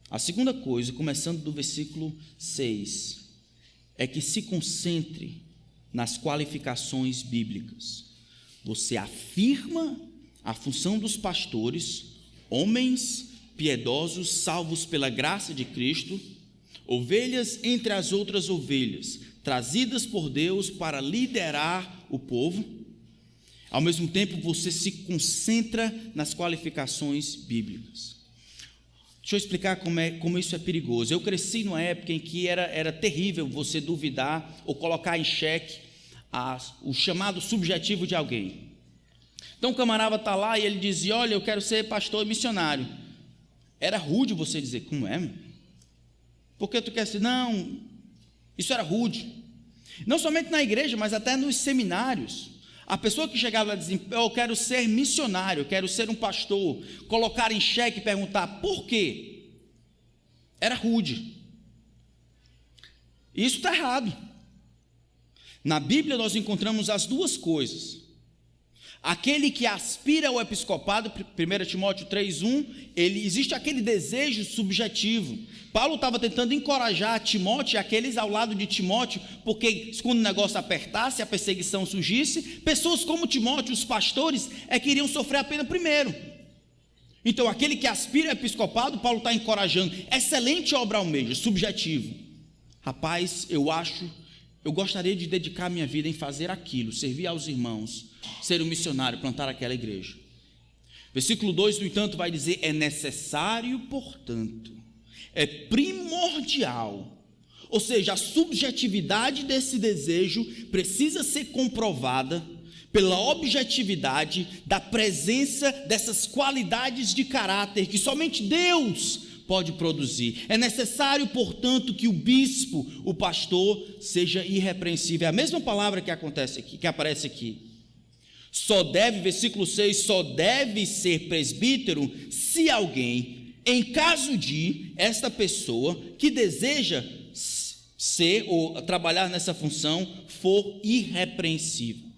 A segunda coisa, começando do versículo 6, é que se concentre nas qualificações bíblicas. Você afirma a função dos pastores, homens piedosos, salvos pela graça de Cristo, ovelhas entre as outras ovelhas, trazidas por Deus para liderar o povo. Ao mesmo tempo, você se concentra nas qualificações bíblicas. Deixa eu explicar como isso é perigoso. Eu cresci numa época em que era terrível você duvidar ou colocar em xeque o chamado subjetivo de alguém. Então o camarada está lá e ele dizia: olha, eu quero ser pastor e missionário. Era rude você dizer: como é, meu? Por que tu quer ser? Não, isso era rude. Não somente na igreja, mas até nos seminários. A pessoa que chegava lá e dizia: eu quero ser missionário, eu quero ser um pastor, colocar em xeque e perguntar por quê, era rude. Isso está errado. Na Bíblia nós encontramos as duas coisas. Aquele que aspira ao episcopado, 1 Timóteo 3,1, existe aquele desejo subjetivo. Paulo estava tentando encorajar Timóteo e aqueles ao lado de Timóteo, porque quando o negócio apertasse, a perseguição surgisse, pessoas como Timóteo, os pastores, que iriam sofrer a pena primeiro. Então aquele que aspira ao episcopado, Paulo está encorajando, excelente obra almeja, subjetivo. Rapaz, eu gostaria de dedicar minha vida em fazer aquilo, servir aos irmãos, ser um missionário, plantar aquela igreja. Versículo 2, no entanto, vai dizer: é necessário, portanto, é primordial, ou seja, a subjetividade desse desejo precisa ser comprovada pela objetividade da presença dessas qualidades de caráter que somente Deus pode produzir. É necessário, portanto, que o bispo, o pastor, seja irrepreensível. É a mesma palavra que aparece aqui. Versículo 6, só deve ser presbítero se alguém, em caso de esta pessoa que deseja ser ou trabalhar nessa função, for irrepreensível.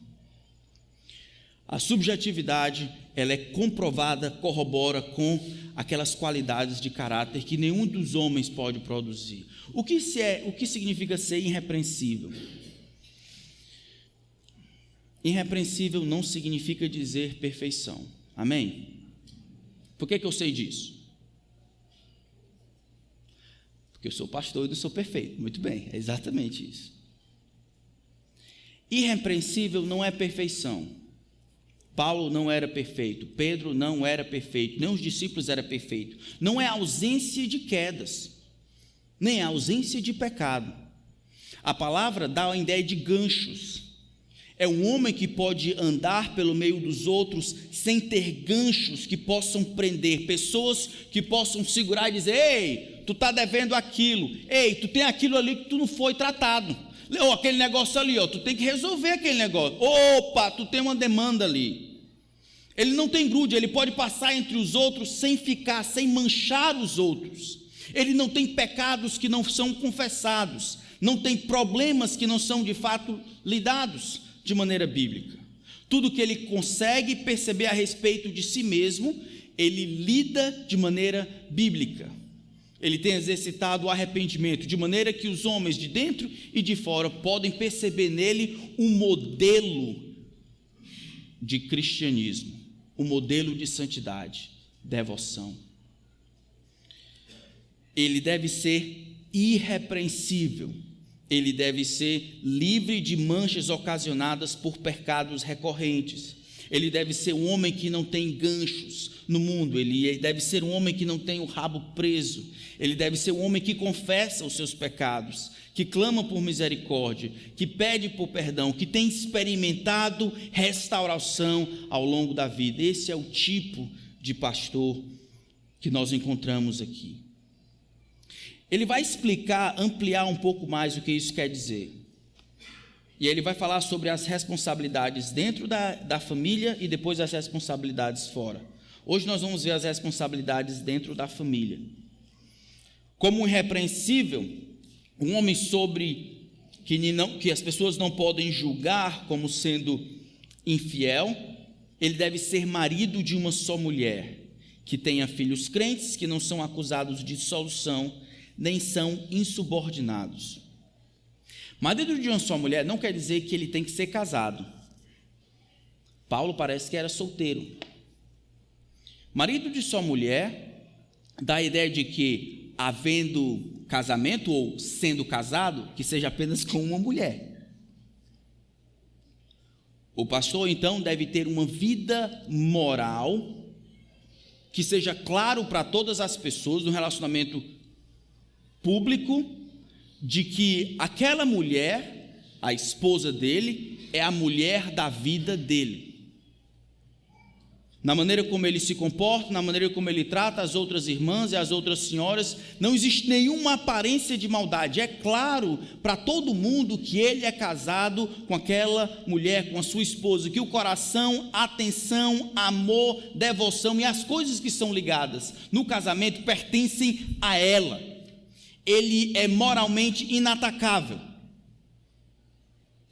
A subjetividade, ela é comprovada, corrobora com aquelas qualidades de caráter que nenhum dos homens pode produzir. O que significa ser irrepreensível? Irrepreensível não significa dizer perfeição. Amém? Por que eu sei disso? Porque eu sou pastor e não sou perfeito. Muito bem, é exatamente isso. Irrepreensível não é perfeição. Paulo não era perfeito, Pedro não era perfeito, nem os discípulos eram perfeitos. Não é ausência de quedas, nem a ausência de pecado. A palavra dá a ideia de ganchos. É um homem que pode andar pelo meio dos outros sem ter ganchos que possam prender, pessoas que possam segurar e dizer: ei, tu está devendo aquilo, ei, tu tem aquilo ali que tu não foi tratado, ou aquele negócio ali, ó, tu tem que resolver aquele negócio, opa, tu tem uma demanda ali. Ele não tem grude, ele pode passar entre os outros sem manchar os outros. Ele não tem pecados que não são confessados, não tem problemas que não são de fato lidados de maneira bíblica. Tudo que ele consegue perceber a respeito de si mesmo, ele lida de maneira bíblica. Ele tem exercitado o arrependimento, de maneira que os homens de dentro e de fora podem perceber nele um modelo de cristianismo, um modelo de santidade, devoção. Ele deve ser irrepreensível, ele deve ser livre de manchas ocasionadas por pecados recorrentes. Ele deve ser um homem que não tem ganchos no mundo, ele deve ser um homem que não tem o rabo preso, ele deve ser um homem que confessa os seus pecados, que clama por misericórdia, que pede por perdão, que tem experimentado restauração ao longo da vida. Esse é o tipo de pastor que nós encontramos aqui. Ele vai ampliar um pouco mais o que isso quer dizer. E ele vai falar sobre as responsabilidades dentro da família e depois as responsabilidades fora. Hoje nós vamos ver as responsabilidades dentro da família. Como irrepreensível, um homem sobre que as pessoas não podem julgar como sendo infiel, ele deve ser marido de uma só mulher, que tenha filhos crentes, que não são acusados de dissolução, nem são insubordinados. Marido de uma só mulher não quer dizer que ele tem que ser casado. Paulo parece que era solteiro. Marido de só mulher dá a ideia de que, havendo casamento ou sendo casado, que seja apenas com uma mulher. O pastor, então, deve ter uma vida moral que seja claro para todas as pessoas no relacionamento público, de que aquela mulher, a esposa dele, é a mulher da vida dele. Na maneira como ele se comporta, na maneira como ele trata as outras irmãs e as outras senhoras, não existe nenhuma aparência de maldade. É claro para todo mundo que ele é casado com aquela mulher, com a sua esposa, que o coração, atenção, amor, devoção e as coisas que são ligadas no casamento pertencem a ela. Ele é moralmente inatacável.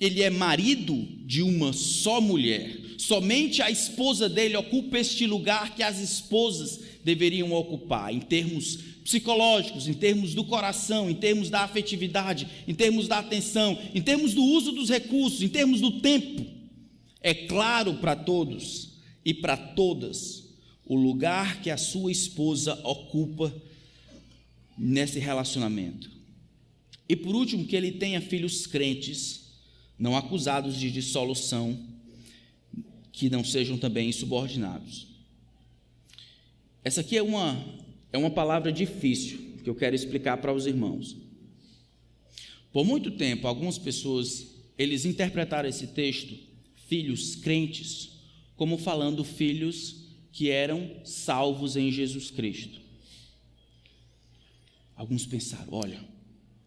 Ele é marido de uma só mulher. Somente a esposa dele ocupa este lugar que as esposas deveriam ocupar, em termos psicológicos, em termos do coração, em termos da afetividade, em termos da atenção, em termos do uso dos recursos, em termos do tempo. É claro para todos e para todas o lugar que a sua esposa ocupa nesse relacionamento. E por último, que ele tenha filhos crentes, não acusados de dissolução, que não sejam também insubordinados. Essa aqui é uma palavra difícil, que eu quero explicar para os irmãos. Por muito tempo, algumas pessoas, eles interpretaram esse texto, filhos crentes, como falando filhos que eram salvos em Jesus Cristo. Alguns pensaram, olha,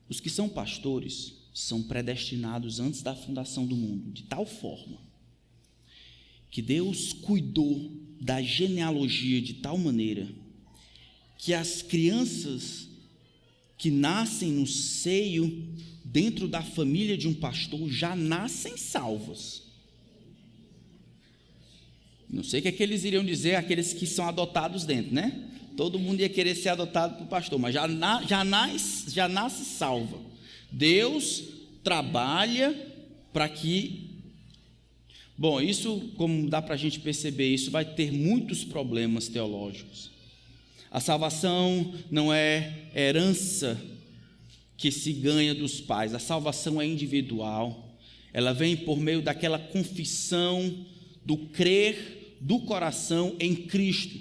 os que são pastores são predestinados antes da fundação do mundo, de tal forma que Deus cuidou da genealogia de tal maneira que as crianças que nascem no seio, dentro da família de um pastor, já nascem salvas. Não sei o que é que eles iriam dizer, aqueles que são adotados dentro, né? Todo mundo ia querer ser adotado por pastor, mas já nasce salva. Deus trabalha para que... Bom, isso, como dá para a gente perceber, isso vai ter muitos problemas teológicos. A salvação não é herança que se ganha dos pais, a salvação é individual, ela vem por meio daquela confissão do crer do coração em Cristo.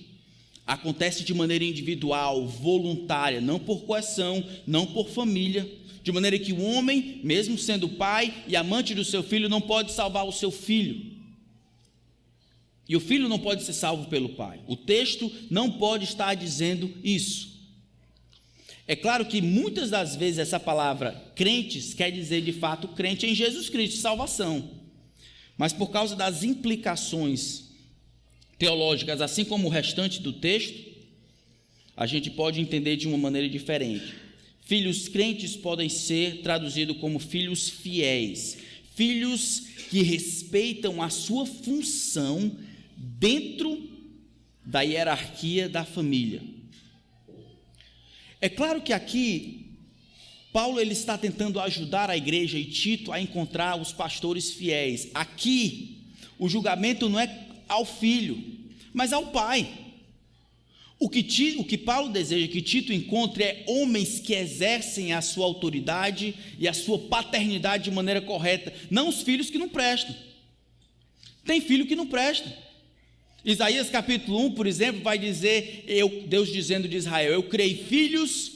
Acontece de maneira individual, voluntária, não por coerção, não por família, de maneira que o homem, mesmo sendo pai e amante do seu filho, não pode salvar o seu filho. E o filho não pode ser salvo pelo pai. O texto não pode estar dizendo isso. É claro que muitas das vezes essa palavra crentes quer dizer de fato crente em Jesus Cristo, salvação. Mas por causa das implicações teológicas, assim como o restante do texto, a gente pode entender de uma maneira diferente. Filhos crentes podem ser traduzidos como filhos fiéis, filhos que respeitam a sua função dentro da hierarquia da família. É claro que aqui Paulo ele está tentando ajudar a igreja e Tito a encontrar os pastores fiéis. Aqui o julgamento não é ao filho, mas ao pai. O que Paulo deseja que Tito encontre é homens que exercem a sua autoridade e a sua paternidade de maneira correta, não os filhos que não prestam. Tem filho que não presta. Isaías capítulo 1, por exemplo, vai dizer, Deus dizendo de Israel, eu criei filhos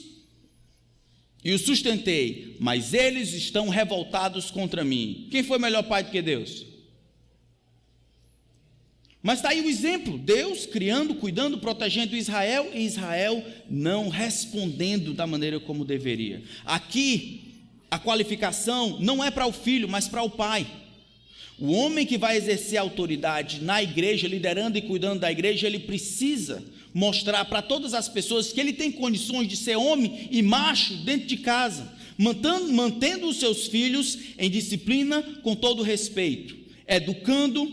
e os sustentei, mas eles estão revoltados contra mim. Quem foi melhor pai do que Deus? Mas está aí o exemplo, Deus criando, cuidando, protegendo Israel, e Israel não respondendo da maneira como deveria. Aqui, a qualificação não é para o filho, mas para o pai. O homem que vai exercer autoridade na igreja, liderando e cuidando da igreja, ele precisa mostrar para todas as pessoas que ele tem condições de ser homem e macho dentro de casa, mantendo os seus filhos em disciplina com todo respeito, educando,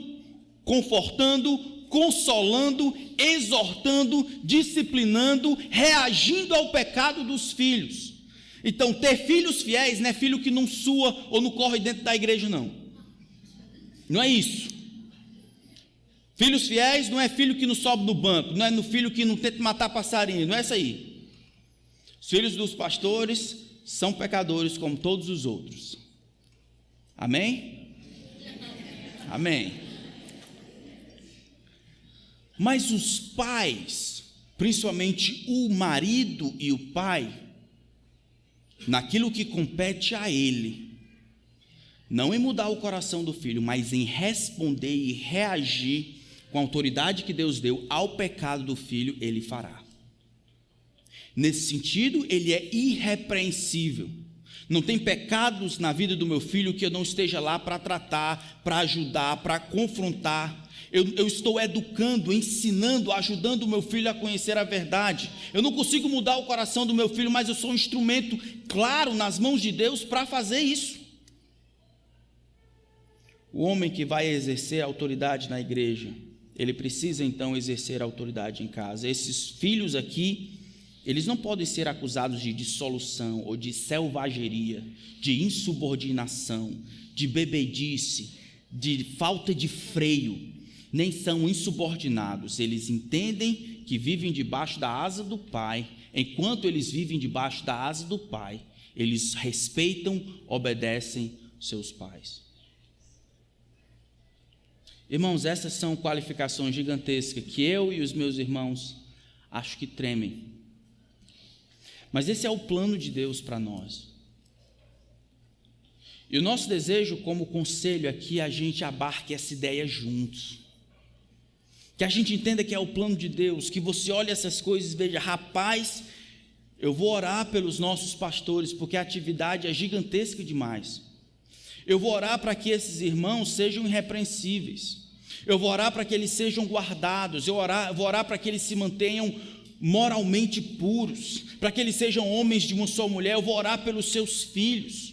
confortando, consolando, exortando, disciplinando, reagindo ao pecado dos filhos. Então, ter filhos fiéis não é filho que não sua ou não corre dentro da igreja, não. Não é isso. Filhos fiéis não é filho que não sobe no banco, não é no filho que não tenta matar passarinho, não é isso aí. Os filhos dos pastores são pecadores como todos os outros. Amém? Amém. Mas os pais, principalmente o marido e o pai, naquilo que compete a ele, não em mudar o coração do filho, mas em responder e reagir com a autoridade que Deus deu ao pecado do filho, ele fará. Nesse sentido, ele é irrepreensível. Não tem pecados na vida do meu filho que eu não esteja lá para tratar, para ajudar, para confrontar. Eu estou educando, ensinando, ajudando o meu filho a conhecer a verdade. Eu não consigo mudar o coração do meu filho, mas eu sou um instrumento claro nas mãos de Deus para fazer isso. O homem que vai exercer autoridade na igreja, ele precisa então exercer autoridade em casa. Esses filhos aqui, eles não podem ser acusados de dissolução ou de selvageria, de insubordinação, de bebedice, de falta de freio. Nem são insubordinados. Eles entendem que vivem debaixo da asa do Pai. Enquanto eles vivem debaixo da asa do Pai, eles respeitam, obedecem seus pais. Irmãos, essas são qualificações gigantescas que eu e os meus irmãos acho que tremem. Mas esse é o plano de Deus para nós. E o nosso desejo como conselho é que a gente abarque essa ideia juntos. Que a gente entenda que é o plano de Deus, que você olhe essas coisas e veja, rapaz, eu vou orar pelos nossos pastores, porque a atividade é gigantesca demais. Eu vou orar para que esses irmãos sejam irrepreensíveis. Eu vou orar para que eles sejam guardados. Eu vou orar para que eles se mantenham moralmente puros, para que eles sejam homens de uma só mulher. Eu vou orar pelos seus filhos.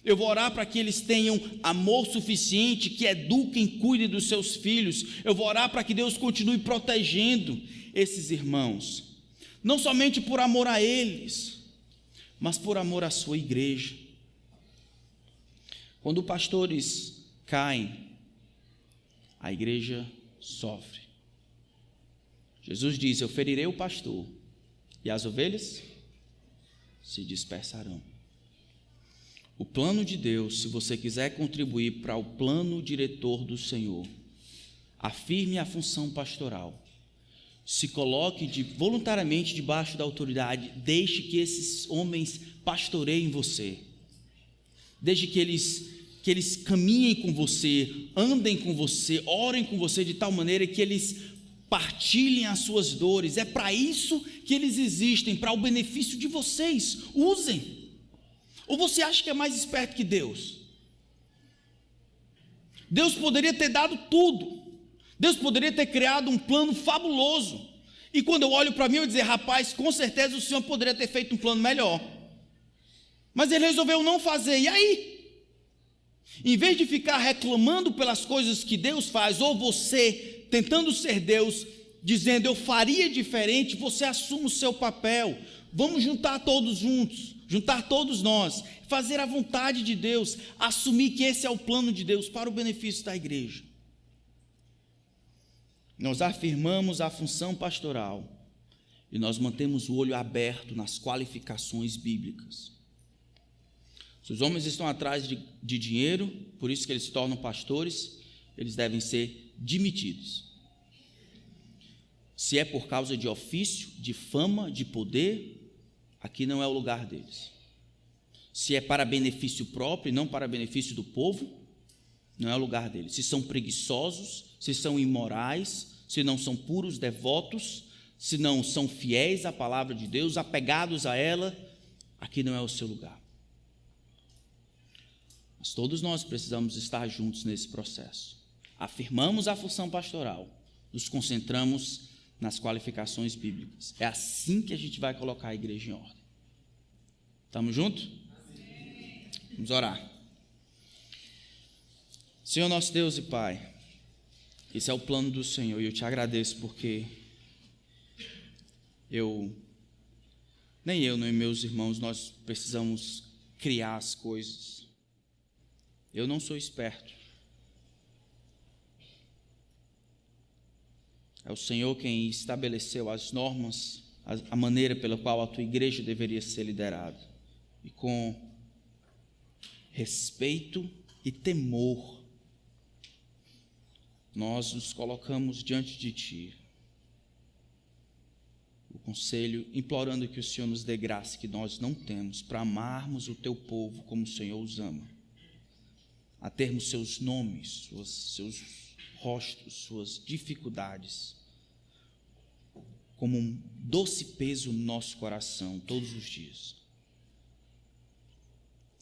Eu vou orar para que eles tenham amor suficiente, que eduquem, cuidem dos seus filhos. Eu vou orar para que Deus continue protegendo esses irmãos, não somente por amor a eles, mas por amor à sua igreja. Quando pastores caem, a igreja sofre. Jesus diz: eu ferirei o pastor, e as ovelhas se dispersarão. O plano de Deus, se você quiser contribuir para o plano diretor do Senhor, afirme a função pastoral, se coloque voluntariamente debaixo da autoridade, deixe que esses homens pastoreiem você, deixe que eles caminhem com você, andem com você, orem com você de tal maneira que eles partilhem as suas dores. É para isso que eles existem, para o benefício de vocês. Usem. Ou você acha que é mais esperto que Deus? Deus poderia ter dado tudo. Deus poderia ter criado um plano fabuloso. E quando eu olho para mim, eu dizer, rapaz, com certeza o Senhor poderia ter feito um plano melhor. Mas Ele resolveu não fazer. E aí? Em vez de ficar reclamando pelas coisas que Deus faz, ou você tentando ser Deus, dizendo eu faria diferente, você assume o seu papel. Vamos juntar todos juntos, juntar todos nós, fazer a vontade de Deus, assumir que esse é o plano de Deus para o benefício da igreja. Nós afirmamos a função pastoral e nós mantemos o olho aberto nas qualificações bíblicas. Se os homens estão atrás de dinheiro, por isso que eles se tornam pastores, eles devem ser demitidos. Se é por causa de ofício, de fama, de poder, aqui não é o lugar deles. Se é para benefício próprio e não para benefício do povo, não é o lugar deles. Se são preguiçosos, se são imorais, se não são puros devotos, se não são fiéis à palavra de Deus, apegados a ela, aqui não é o seu lugar. Mas todos nós precisamos estar juntos nesse processo. Afirmamos a função pastoral, nos concentramos nas qualificações bíblicas. É assim que a gente vai colocar a igreja em ordem. Estamos juntos? Vamos orar. Senhor nosso Deus e Pai, esse é o plano do Senhor e eu te agradeço porque nem eu, nem meus irmãos, nós precisamos criar as coisas. Eu não sou esperto. É o Senhor quem estabeleceu as normas, a maneira pela qual a tua igreja deveria ser liderada. E com respeito e temor, nós nos colocamos diante de ti. O conselho, implorando que o Senhor nos dê graça que nós não temos, para amarmos o teu povo como o Senhor os ama, a termos seus nomes, seus rostos, suas dificuldades, como um doce peso no nosso coração, todos os dias.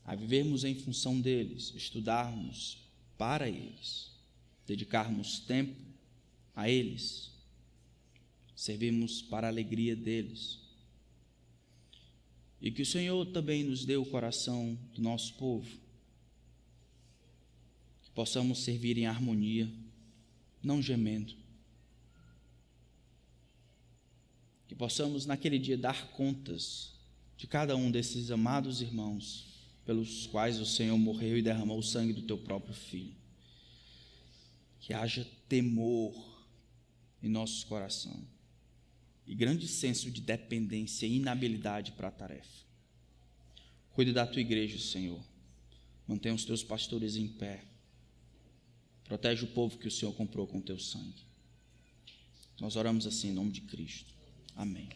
A vivermos em função deles, estudarmos para eles, dedicarmos tempo a eles, servirmos para a alegria deles. E que o Senhor também nos dê o coração do nosso povo, que possamos servir em harmonia, não gemendo, que possamos naquele dia dar contas de cada um desses amados irmãos pelos quais o Senhor morreu e derramou o sangue do teu próprio Filho. Que haja temor em nossos corações e grande senso de dependência e inabilidade para a tarefa. Cuide da tua igreja, Senhor. Mantenha os teus pastores em pé. Protege o povo que o Senhor comprou com o teu sangue. Nós oramos assim em nome de Cristo. Amém.